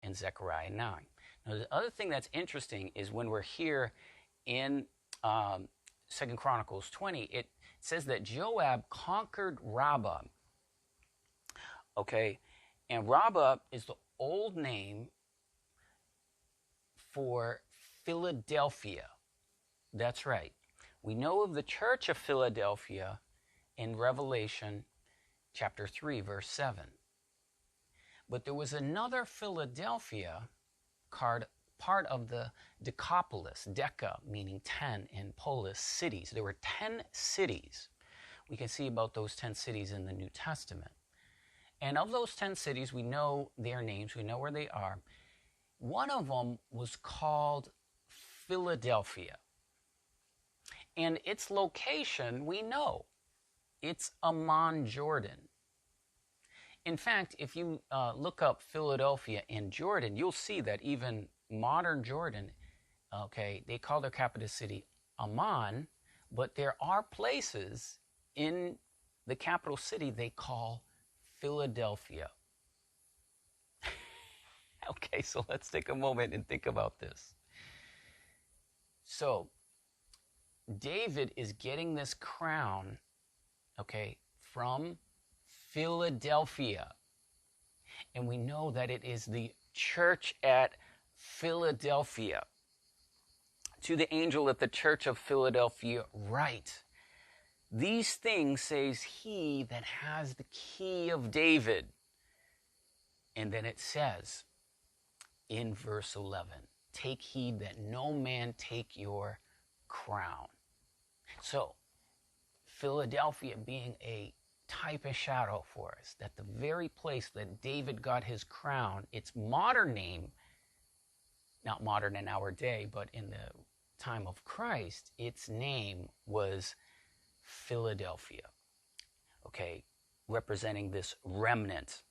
and Zechariah 9. Now, the other thing that's interesting is when we're here in 2 Chronicles 20, it says that Joab conquered Rabbah. Okay, and Rabbah is the old name for Philadelphia. That's right. We know of the church of Philadelphia in Revelation chapter 3, verse 7. But there was another Philadelphia part of the Decapolis, Deca meaning 10, and polis, cities. There were 10 cities. We can see about those 10 cities in the New Testament. And of those 10 cities, we know their names, we know where they are. One of them was called Philadelphia. And its location, we know. It's Amman, Jordan. In fact, if you look up Philadelphia in Jordan, you'll see that even modern Jordan, okay, they call their capital city Amman, but there are places in the capital city they call Philadelphia. Okay, so let's take a moment and think about this. So, David is getting this crown, okay, from Philadelphia. And we know that it is the church at Philadelphia. To the angel at the church of Philadelphia, write, these things says he that has the key of David. And then it says in verse 11, take heed that no man take your crown. So, Philadelphia being a type and shadow for us, that the very place that David got his crown, its modern name, not modern in our day, but in the time of Christ, its name was Philadelphia. Okay, representing this remnant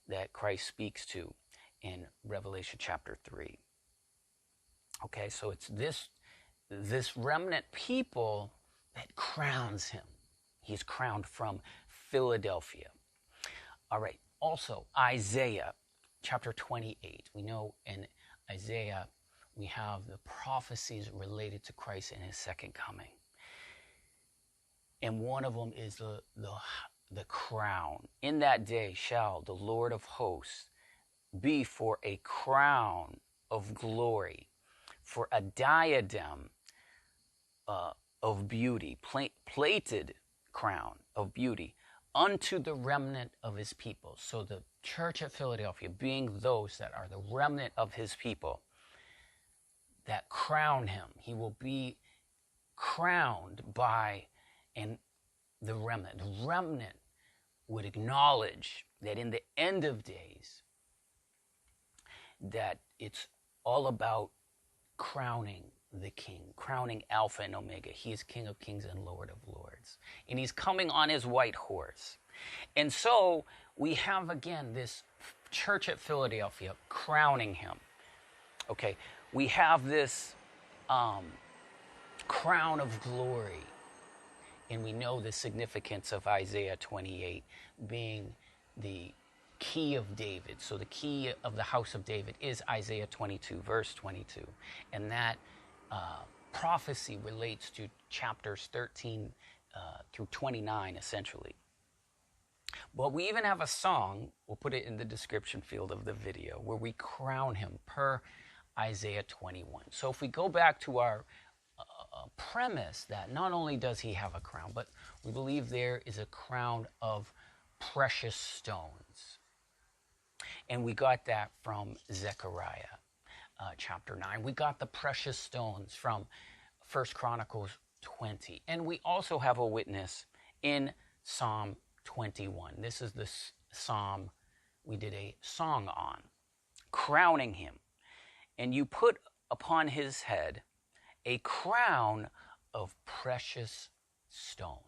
that Christ speaks to in Revelation chapter 3. Okay, so it's this remnant people that crowns him. He's crowned from Philadelphia. All right, also Isaiah chapter 28. We know in Isaiah we have the prophecies related to Christ and his second coming. And one of them is the crown. In that day shall the Lord of hosts be for a crown of glory, for a diadem of beauty, plated crown of beauty, unto the remnant of his people. So the church at Philadelphia, being those that are the remnant of his people, that crown him, he will be crowned by the remnant. The remnant would acknowledge that in the end of days, that it's all about crowning the king, crowning Alpha and Omega. He is King of Kings and Lord of Lords. And he's coming on his white horse. And so we have again this church at Philadelphia crowning him. Okay, we have this crown of glory. And we know the significance of Isaiah 28 being the key of David. So the key of the house of David is Isaiah 22, verse 22. And that prophecy relates to chapters 13 through 29, essentially. But we even have a song, we'll put it in the description field of the video, where we crown him per Isaiah 21. So if we go back to our premise that not only does he have a crown, but we believe there is a crown of precious stones. And we got that from Zechariah chapter 9. We got the precious stones from 1 Chronicles 20. And we also have a witness in Psalm 21. This is the psalm we did a song on, crowning him. And you put upon his head a crown of precious stones.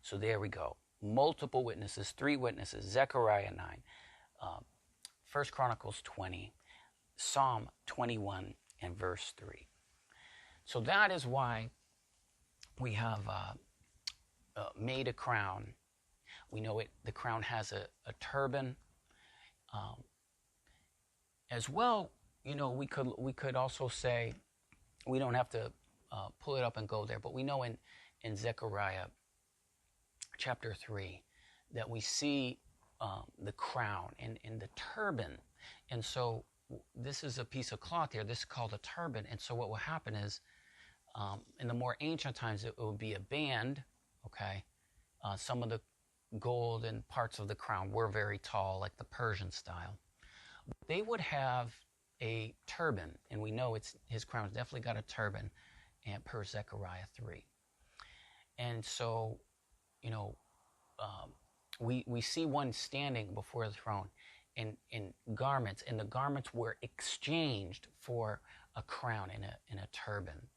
So there we go. Multiple witnesses, 3 witnesses, Zechariah 9, 1 Chronicles 20, Psalm 21, and verse 3. So that is why we have made a crown. We know the crown has a turban, Um, as well, we could also say, we don't have to pull it up and go there, but we know in Zechariah chapter 3 that we see the crown and the turban. And so this is a piece of cloth here. This is called a turban. And so what will happen is, in the more ancient times, it would be a band, okay? Some of the golden parts of the crown were very tall, like the Persian style. They would have a turban, and we know his crown's definitely got a turban, and per Zechariah 3. And so, we see one standing before the throne in garments, and the garments were exchanged for a crown and a turban.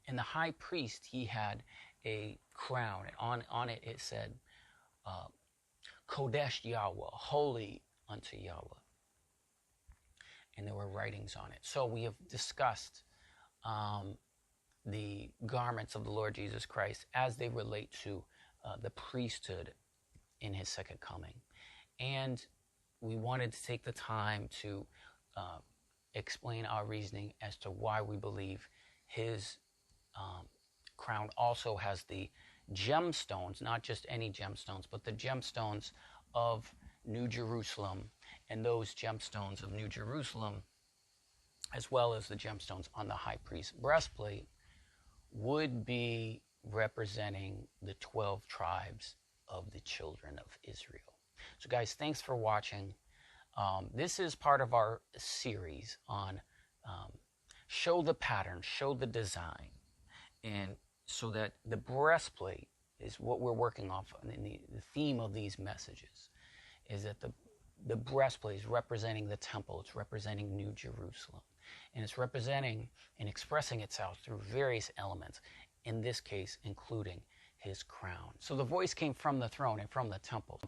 And the high priest, he had a crown, and on it it said, Kodesh Yahweh, holy unto Yahweh. And there were writings on it. So we have discussed the garments of the Lord Jesus Christ as they relate to the priesthood in his second coming. And we wanted to take the time to explain our reasoning as to why we believe his crown also has the gemstones, not just any gemstones, but the gemstones of New Jerusalem, and those gemstones of New Jerusalem, as well as the gemstones on the high priest's breastplate, would be representing the 12 tribes of the children of Israel. So guys, thanks for watching. This is part of our series on show the pattern, show the design, and so that the breastplate is what we're working off on. And the theme of these messages is that the breastplate is representing the temple. It's representing New Jerusalem. And it's representing and expressing itself through various elements, in this case, including his crown. So the voice came from the throne and from the temple.